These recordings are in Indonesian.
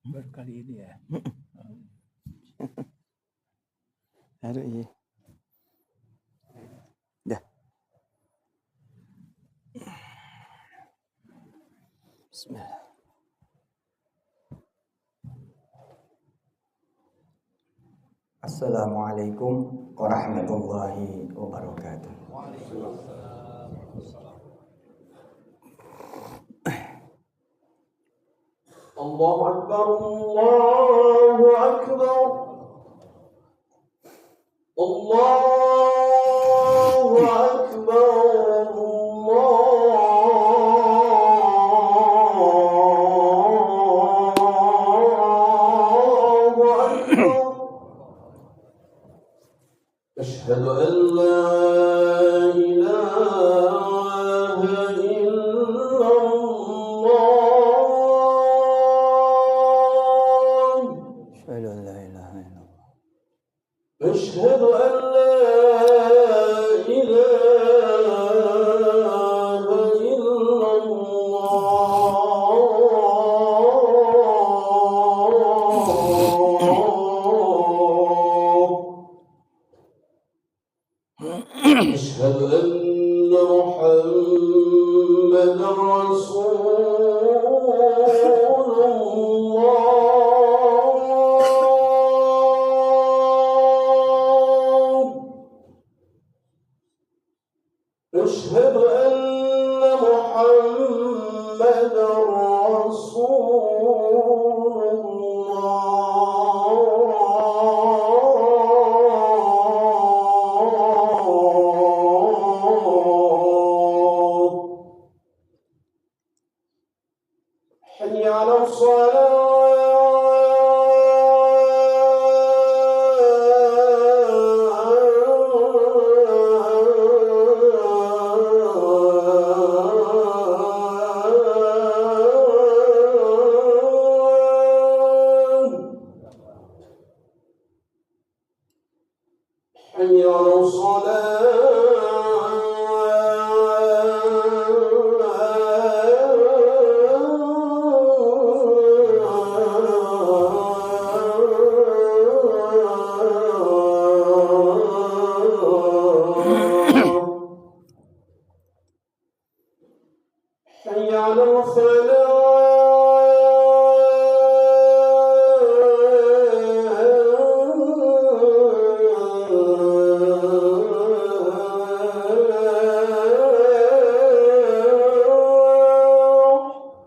Berkali ini ya. Aduh iya. Dah. Bismillah. Assalamualaikum warahmatullahi wabarakatuh. Allahu Akbar, Allahu Akbar, Allahu Akbar, Allahu Akbar. Asyhadu an la ilaha illallah. Asyhadu an la ilaha illallah. أشهد أن لا إله إلا الله. أشهد أن محمدا رسول الله. أشهد أن محمدا رسول الله. حي على الصلاة. حي على الصلاة. حي على الفلاح.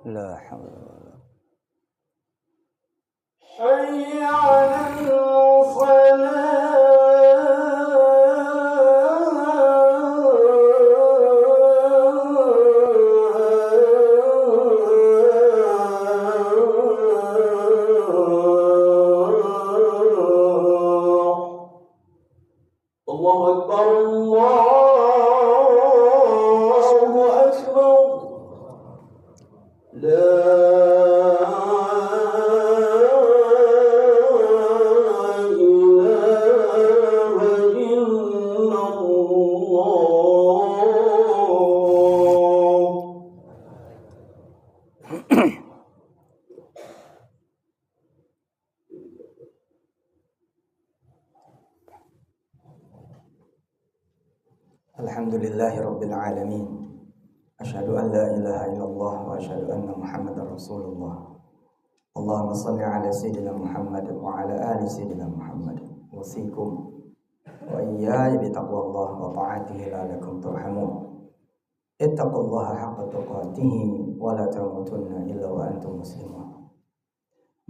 La hawla wala حي على الفلاح. الله أكبر، الله أكبر. لا إله إلا الله. Alhamdulillahi rabbil alamin. Asyhadu an la ilaha illallah wa asyhadu anna Muhammadar Rasulullah. Allahumma shalli ala sayyidina Muhammad wa ala ali sayyidina Muhammad. Wasikum wa iyaya bi taqwallah wa ta'atihi la'allakum turhamun. Ittaqullaha haqqa tuqatih wa la tamutunna illa wa antum muslimun.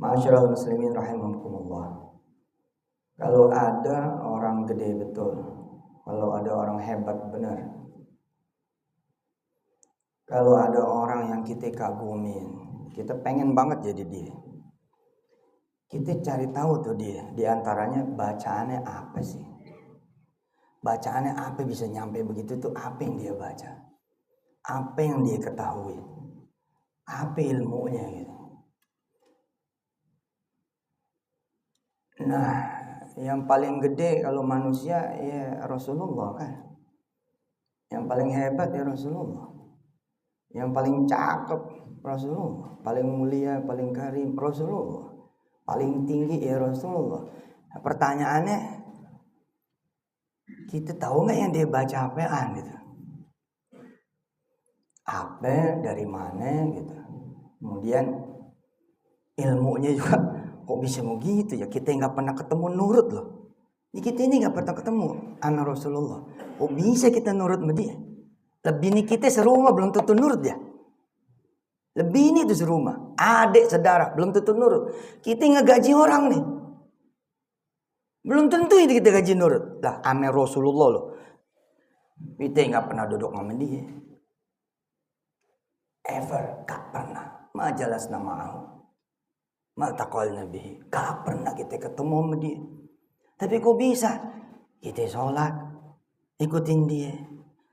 Ma'asyiral muslimin rahimakumullah. Kalau ada orang gede betul, kalau ada orang hebat benar, kalau ada orang yang kita kagumin, kita pengen banget jadi dia. Kita cari tahu tuh dia, diantaranya bacaannya apa sih? Bacaannya apa bisa nyampe begitu tuh, apa yang dia baca? Apa yang dia ketahui? Apa ilmunya gitu. Nah, yang paling gede kalau manusia ya Rasulullah kan. Yang paling hebat ya Rasulullah. Yang paling cakep Rasulullah, paling mulia, paling karim Rasulullah. paling tinggi ya Rasulullah. Nah, pertanyaannya, kita tahu nggak yang dia baca apaan gitu? Apa dari mana gitu? Kemudian ilmunya juga kok bisa mau gitu ya? Kita nggak pernah ketemu nurut loh. Kita ini nggak pernah ketemu sama Rasulullah. Kok bisa kita nurut sama dia? Lebih ini kita serumah belum tentu nurut ya. Lebih ini tuh serumah, adik saudara belum tentu nurut. Kita ngegaji orang nih, belum tentu itu kita gaji nurut. Lah ame Rasulullah loh, kita nggak pernah duduk sama dia, ever, gak pernah. Majalas nama'ahu, maltaqal nabi, gak pernah kita ketemu sama dia. Tapi kok bisa? Kita sholat, ikutin dia,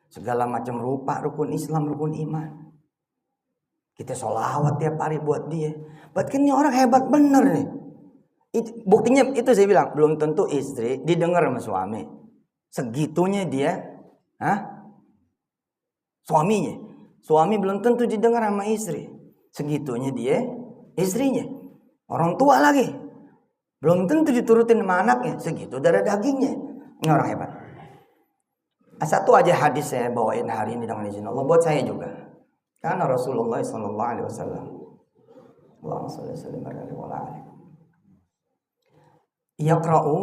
segala macam rupa rukun Islam, rukun iman. Kita sholawat tiap hari buat dia. Berarti ini orang hebat bener nih. Buktinya itu saya bilang, belum tentu istri didengar sama suami. Segitunya dia, suaminya. Suami belum tentu didengar sama istri. Segitunya dia, istrinya. Orang tua lagi. Belum tentu diturutin sama anaknya. Segitu darah dagingnya. Ini orang hebat. Satu aja hadis saya bawain hari ini dengan izin Allah. Buat saya juga. Karena Rasulullah SAW. Allahumma shalli wa sallim. Yaqra'u,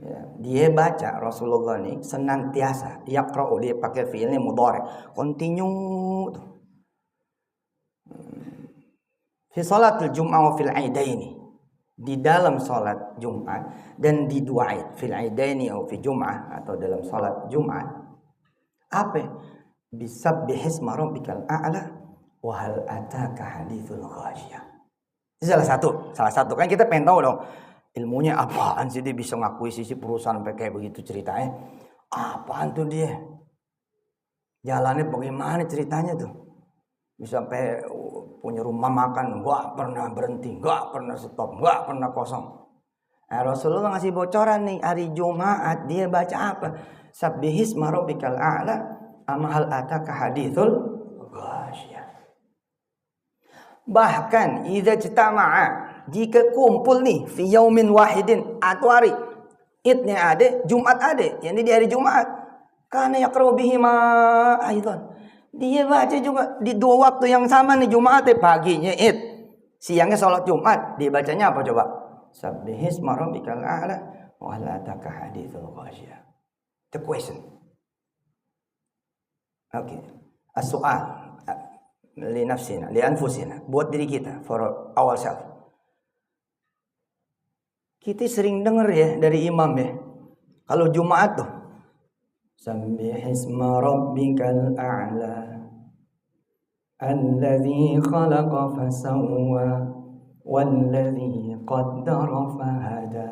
ya, dia baca Rasulullah ini senantiasa. Yaqra'u, dia pakai fi'ilnya mudhari, continue. Fi salatil jum'ah wa fil aidaini, di dalam salat Jumat dan di dua Id, fil aidaini atau fi Jum'ah atau dalam salat Jumat. Apa? Bisabbihis rabbikal a'la wa hal ataka hadithul ghasyiyah. Itu salah satu kan kita pengen tahu dong. Ilmunya apaan sih dia bisa ngakuisisi perusahaan sampai kayak begitu ceritanya? Apaan tuh dia? Jalannya bagaimana ceritanya tuh? Bisa sampai punya rumah makan, gak pernah berhenti, gak pernah stop, gak pernah kosong. Nah, Rasulullah ngasih bocoran nih, hari Jumat dia baca apa? Sabbihisma rabbikal a'la amhal ataka hadithul ghasyiyah. Bahkan idza jtama'a, jika kumpul nih fi yaumin wahidin, atau hari idnya ada, Jumat ada, yakni di hari Jumat, karena yaqra'u bihi ma aidan, dia baca juga di dua waktu yang sama nih. Jumat paginya id, siangnya sholat Jumat, dia bacanya apa coba? Sabbihisma rabbikal a'la wa hal ataka hadithul ghasyiyah. The question. Oke. As-su'al li nafsina, li anfusina, buat diri kita, for ourselves. Kita sering dengar ya dari imam ya, kalau Jumat tuh Sabbihisma rabbikal a'la alladzi khalaqa fasawwa walladzi qaddara fahada.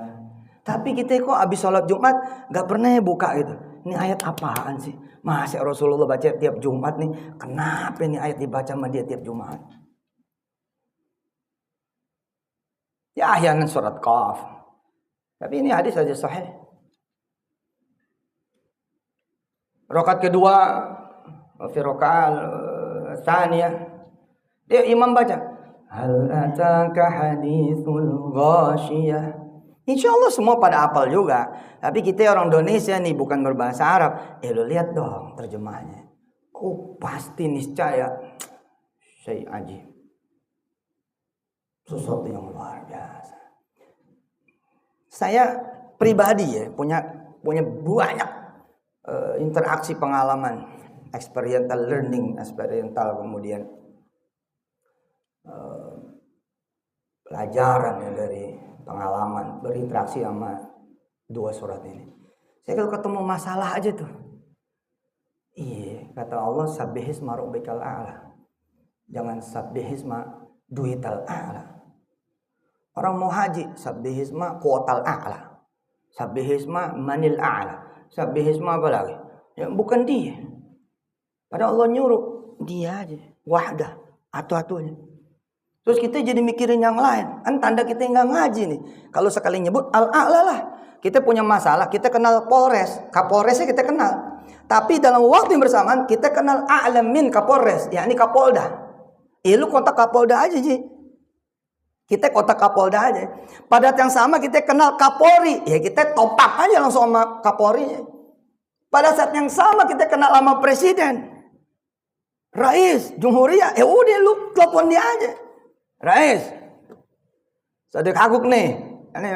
Tapi kita kok habis sholat Jumat gak pernah buka gitu. Ini ayat apaan sih? Masa Rasulullah baca tiap Jumat nih? Kenapa ini ayat dibaca sama dia tiap Jumat? Ya ahyanan surat Qaf. Tapi ini hadis aja sahih. Rakaat kedua, fi rakaat tsaniyah, dia imam baca hal ataka hadithul ghasyiyah. Insyaallah semua pada hafal juga. Tapi kita orang Indonesia nih bukan berbahasa Arab. Lu lihat dong terjemahnya. Oh pasti niscaya syai' ajib, sesuatu yang luar biasa. Saya pribadi ya punya banyak interaksi pengalaman, experiential learning, kemudian pelajaran ya dari pengalaman berinteraksi sama dua surat ini. Saya kalau ketemu masalah aja tuh, iya kata Allah sabbihisma rabbikal a'la, jangan sabbihisma duital a'la. Orang mau haji sabbihisma quotal a'la, sabbihisma manil a'la, sabbihisma apa lagi? Ya, bukan dia. Padahal Allah nyuruh dia aja, wahdah, atu-atunya. Terus kita jadi mikirin yang lain. Kan tanda kita nggak ngaji nih. Kalau sekali nyebut al-a'la lah. Kita punya masalah, kita kenal Polres. Kapolresnya kita kenal. Tapi dalam waktu yang bersamaan kita kenal a'lamin Kapolres, yakni Kapolda. Lu kontak Kapolda aja sih. Kita kota Kapolda aja. Pada saat yang sama kita kenal Kapolri. Ya kita topak aja langsung sama Kapolri. Pada saat yang sama kita kenal sama Presiden. Rais, Jumhuriyah. Ya udah lu telepon dia aja. Rais. Sadik Haguk nih. Ini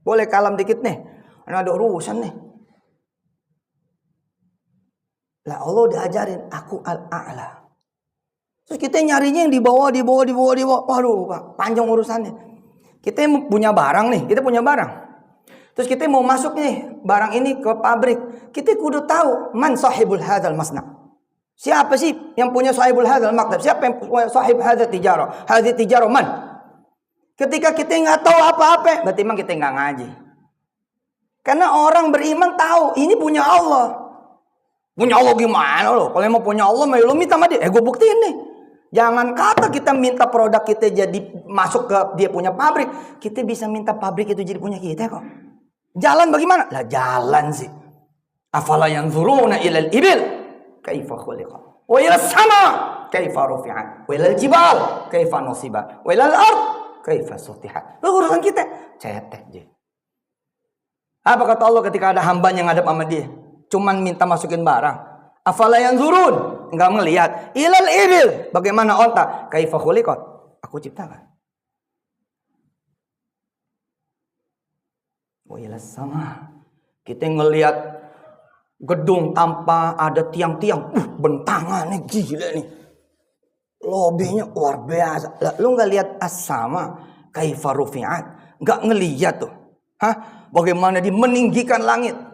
boleh kalem dikit nih. Ini ada urusan nih. Lah Allah diajarin. Aku al-a'la. Terus kita nyarinya yang di bawah. Waduh, Pak, panjang urusannya. Kita punya barang nih, kita punya barang. Terus kita mau masuk nih barang ini ke pabrik. Kita kudu tahu man sahibul hadzal masna'. Siapa sih yang punya sahibul hadzal maktab? Siapa yang punya sahib hadzal tijarah? Hadzal tijarah man? Ketika kita nggak tahu apa-apa, berarti memang kita nggak ngaji. Karena orang beriman tahu ini punya Allah. Punya Allah gimana lo? Kalau mau punya Allah, lo minta sama dia. Gue buktiin nih. Jangan kata kita minta produk kita jadi masuk ke dia punya pabrik. Kita bisa minta pabrik itu jadi punya kita kok. Jalan bagaimana? Lah jalan sih. Afala yanzuruna ilal ibil kaifa khuliqat. Wa ila sama kaifa rufi'at. Wa ilal jibal kaifa nusibat. Wa ilal ard kaifa sutihat. Lu urusan kita cetek je. Apa kata Allah ketika ada hamba yang ngadep sama dia? Cuman minta masukin barang. Afala yanzurun, enggak melihat. Ilal ibil, bagaimana onta? Kaifa khuliqat? Aku ciptakan. Wa ilas sama. Kita ngelihat gedung tanpa ada tiang-tiang. Bentangannya gila nih. Lobinya luar biasa. Lah, lu enggak lihat as-sama kaifa rufi'at? Enggak ngelihat tuh. Hah? Bagaimana dimeninggikan langit?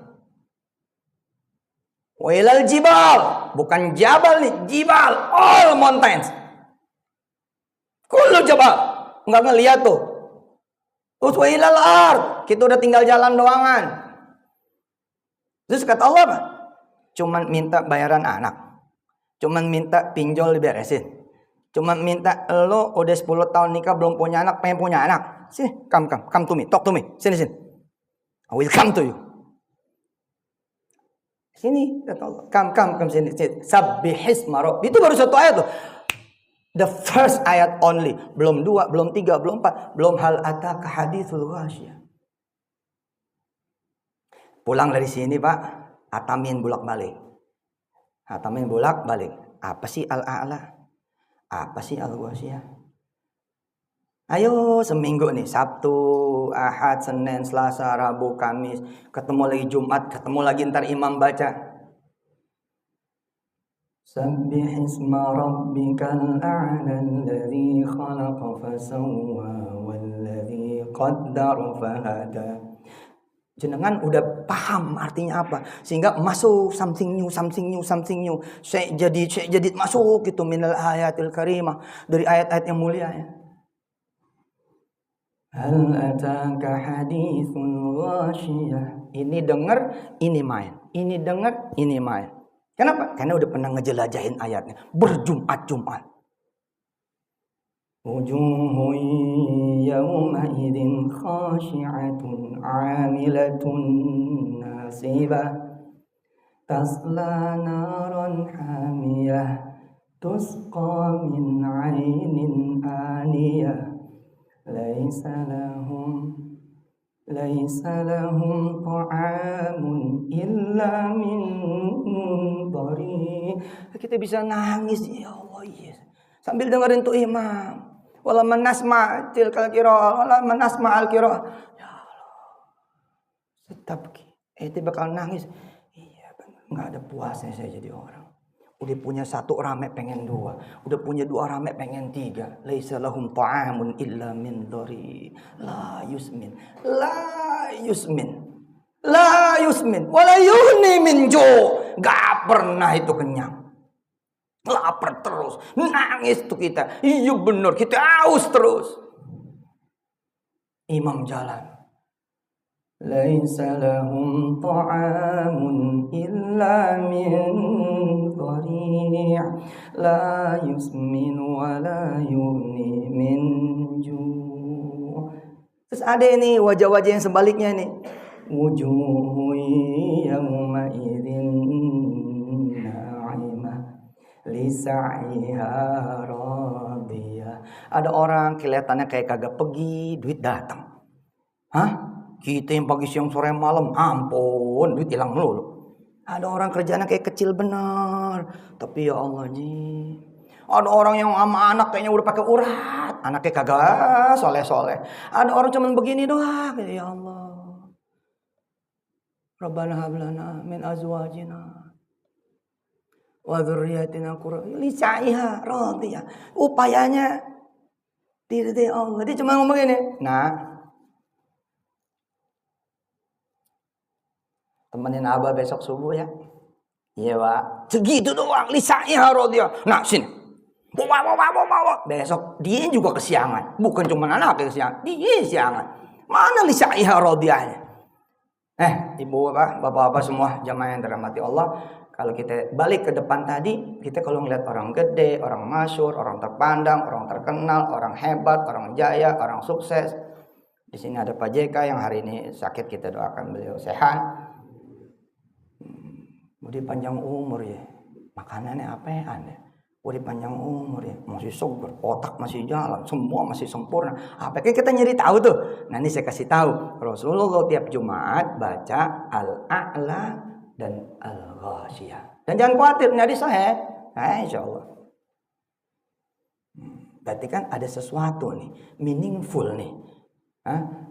Wailal jibal, bukan jabal nih, jibal, all mountains. Kullu jabal, enggak ngeliat tuh. Terus wailal ard, kita udah tinggal jalan doangan. Terus kata Allah apa? Cuman minta bayaran anak. Cuman minta pinjol diberesin. Cuman minta lo udah 10 tahun nikah belum punya anak, pengen punya anak. Sini, come to me, talk to me. Sini. I will come to you. Sini kata Allah. Come sini. Sabbihisma rabbik. Itu baru satu ayat tuh. The first ayat only. Belum 2, belum 3, belum 4, belum hal ataka haditsul ghasyiyah. Pulang dari sini, Pak, atamin bolak-balik. Apa sih al-a'la? Apa sih al-ghasyiyah? Ayo seminggu nih, Sabtu, Ahad, Senin, Selasa, Rabu, Kamis, ketemu lagi Jumat, ketemu lagi ntar imam baca. Sabbihisma rabbikal a'la alladzi khalaqa fasawwa walladzi qaddara fahada. Jenengan udah paham artinya apa, sehingga masuk something new. Saya jadi masuk gitu minal ayatil karimah, dari ayat-ayat yang mulia ya. Hal ataka hadithul ghasyiyah. Ini dengar, ini main. Ini dengar, ini main. Kenapa? Karena udah pernah ngejelajahin ayatnya. Berjumat-jumat. Wujuhun yawma idzin khashi'atun 'amilatun nasibah. Tasla naran hamiyah. Tusqa min 'ainin aniyah. Laisa lahum ta'amun illa min dhari. Kita bisa nangis ya Allah, yes. Sambil dengerin tuh imam. Wala manasma tilkal qiraah, wala manasma al qiraah. Ya Allah. Tetap kita bakal nangis. Iya benar, enggak ada puasnya saya jadi orang. Udah punya 1 rame pengen 2. Udah punya 2 rame pengen 3. Laisa lahum ta'amun illa min dhari. La yusmin. Wala yuhni min ju'. Gak pernah itu kenyang. Lapar terus. Nangis tuh kita. Iya bener. Kita haus terus. Imam jalan. Laisa lahum ta'amun illa min dhari' la yusmin wa la yughni min ju'. Terus ada ini wajah-wajah yang sebaliknya nih. Wujuhu yawma idzin na'imah li sa'iha radiyah Ada orang kelihatannya kayak kagak pergi, duit datang. Hah? Kita yang pagi siang sore malam, ampun, duit hilang melulu. Ada orang kerjanya kayak kecil benar, tapi ya Allah ji. Ada orang yang sama anak kayaknya udah pakai urat, anaknya kagak soleh-soleh. Ada orang cuman begini doang, ya Allah. Rabbana hablana min azwajina wa dzurriyyatina qurrata a'yun radiyah. Upayanya diridai Allah. Dia cuma ngomong gini, nah, temenin Abah besok subuh ya. Iya Pak. Segitu doang. Lisanya radiyah. Nah sini. Bawa. Besok dia juga kesiangan. Bukan cuma anaknya kesiangan. Dia kesiangan. Mana lisanya radiyahnya? Ibu bapak semua jamaah yang dirahmati Allah. Kalau kita balik ke depan tadi, kita kalau ngeliat orang gede, orang masyhur, orang terpandang, orang terkenal, orang hebat, orang jaya, orang sukses. Di sini ada Pak JK yang hari ini sakit, kita doakan beliau sehat. Udah panjang umur ya. Makanannya apaan ya? Udah panjang umur ya. Masih seger, otak masih jalan, semua masih sempurna. Apakah kita nyari tahu tuh? Nanti saya kasih tahu. Rasulullah tiap Jumat baca Al-A'la dan Al-Ghasyiyah. Dan jangan khawatir, nyari sahih. Insyaallah. Berarti kan ada sesuatu nih, meaningful nih.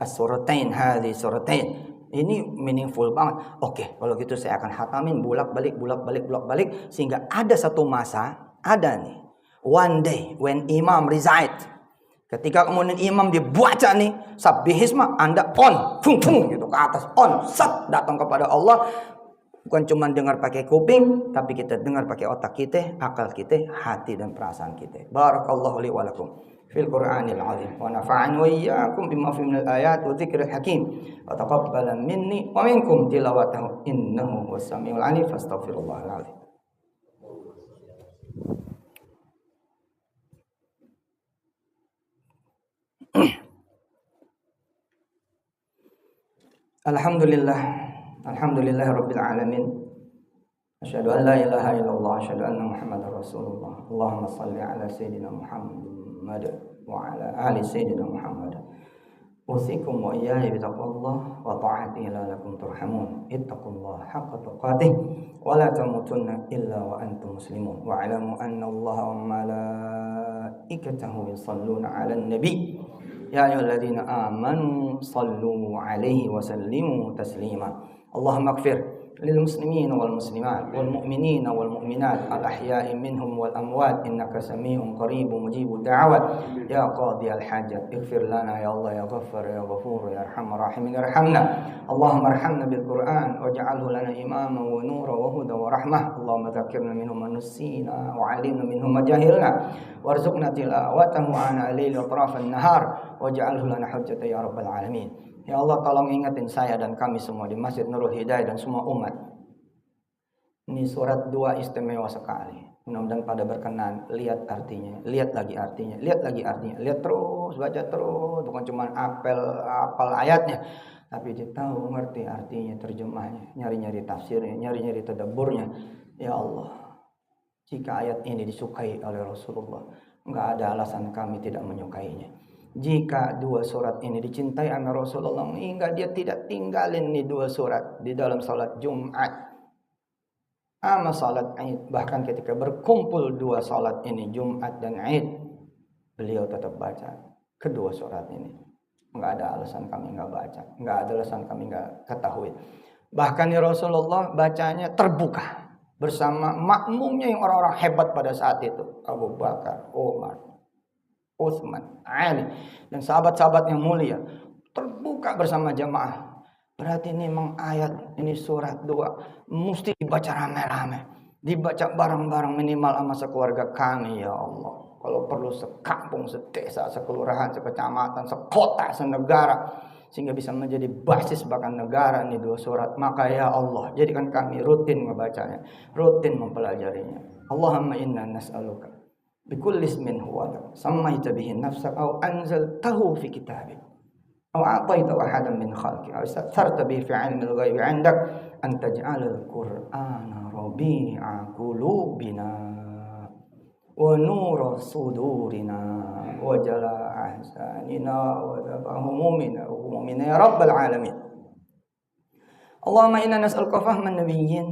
As-suratain hadhi suratain. Ini meaningful banget. Oke, kalau gitu saya akan hatamin bolak balik sehingga ada satu masa, ada nih. One day when Imam reside. Ketika kemudian Imam dibaca nih Sabbihisma, Anda on, fung gitu ke atas, on, sat datang kepada Allah. Bukan cuma dengar pakai kuping, tapi kita dengar pakai otak kita, akal kita, hati dan perasaan kita. Barakallahu li wa lakum fil Qur'anil azim wa nafa'ani wa iyyakum bima fihi minal ayat wa dzikril hakim wa taqabbala minni wa minkum tilawatahu innahu huwas samiul alim fastaghfirullahal azim. Alhamdulillah rabbil alamin. Asyhadu an la ilaha illallah, asyhadu anna Muhammadar Rasulullah. Allahumma shalli ala sayyidina Muhammad wa ala ali sayyidina Muhammad. Usikum wa iyaya bitaqwallah wa ta'atihi la'allakum turhamun. Ittaqullaha haqqa tuqatih wa la tamutunna illa wa antum muslimun. Wa 'alamu anna Allaha wa malaikatahu yusalluna 'alan nabi. Ya ayyuhalladzina amanu sallu 'alaihi wa sallimu taslima. Allahumma ighfir للمسلمين والمسلمات والمؤمنين والمؤمنات الأحياء منهم والأموات إنك سميع قريب مجيب الدعوات يا قاضي الحاجات اغفر لنا يا الله يا غفر يا غفور يا أرحم الراحمين ارحمنا اللهم ارحمنا بالقرآن واجعله لنا إماما ونورا وهدى ورحمة اللهم ذكرنا منه ما نسينا وعلمنا منه ما جهلنا وارزقنا تلاوته آناء الليل وأطراف النهار واجعله لنا حجة يا رب العالمين. Ya Allah, tolong ingatin saya dan kami semua di Masjid Nurul Hidayah dan semua umat. Ini surat 2 istimewa sekali. Mudah-mudahan pada berkenan, lihat artinya, lihat lagi artinya, lihat terus, baca terus. Bukan cuma apal ayatnya, tapi dia tahu, ngerti artinya, terjemahnya, nyari-nyari tafsirnya, nyari-nyari tadabburnya. Ya Allah, jika ayat ini disukai oleh Rasulullah, enggak ada alasan kami tidak menyukainya. Jika 2 surat ini dicintai oleh Rasulullah, hingga dia tidak tinggalin nih 2 surat di dalam salat Jumat sama salat Id. Bahkan ketika berkumpul 2 salat ini, Jumat dan Id, beliau tetap baca kedua surat ini. Enggak ada alasan kami enggak baca, enggak ada alasan kami enggak ketahui. Bahkan Rasulullah bacanya terbuka bersama makmumnya yang orang-orang hebat pada saat itu, Abu Bakar, Umar, Utsman, Ali, dan sahabat-sahabat yang mulia, terbuka bersama jamaah. Berarti ini memang ayat ini surat 2 mesti dibaca rame-rame, dibaca bareng-bareng minimal sama sekeluarga kami ya Allah. Kalau perlu sekampung, sedesa, sekelurahan, sekecamatan, sekota, senegara, sehingga bisa menjadi basis bahkan negara ini 2 surat. Maka ya Allah, jadikan kami rutin membacanya, rutin mempelajarinya. Allahumma inna nas'aluka bikulli ismin huwa lak sammaita bihi nafsak aw anzaltahu fi kitabik aw a'taita ahadan min khalqik aw istatharta bihi fi 'ilmil ghaibi 'indak an taj'alal qur'ana rabi'a qulubina ونور صدورنا وجلاء أحزاننا وذهاب همومنا وغمومنا يا رب العالمين. اللهم إنا نسألك فهم النبيين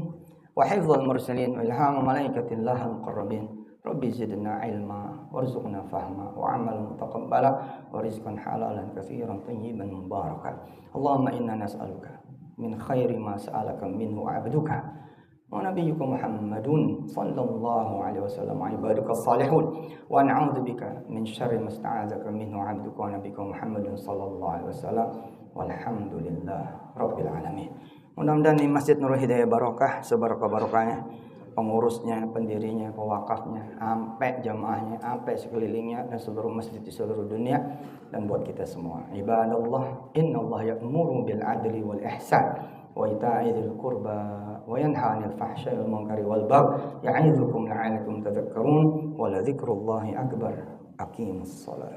وحفظ المرسلين وإلهام ملائكة الله المقربين. ربي زدنا علما وارزقنا فهما وعملا متقبلا ورزقا حلالا كثيرا طيبا مباركا. اللهم إنا نسألك من خير ما سألك منه عبدك ونبيك محمد صلى الله عليه وسلم عبادك الصالحون ونعوذ بك من شر ما استعاذك منه عبدك ونبيك محمد صلى الله عليه وسلم والحمد لله رب العالمين. Mudah-mudahan di Masjid Nurul Hidayah barokah, sebarokah-barokahnya, pengurusnya, pendirinya, pewakafnya, sampai jamaahnya, sampai sekelilingnya dan seluruh masjid di seluruh dunia dan buat kita semua. Ibadallah, innallaha ya'muru bil adli wal ihsan wa ita'i dzil qurba wa yanha 'anil fahsya'i wal munkari wal baghi ya'idzukum la'allakum tadhakkarun wa la dzikrullahi akbar. Aqimus shalah.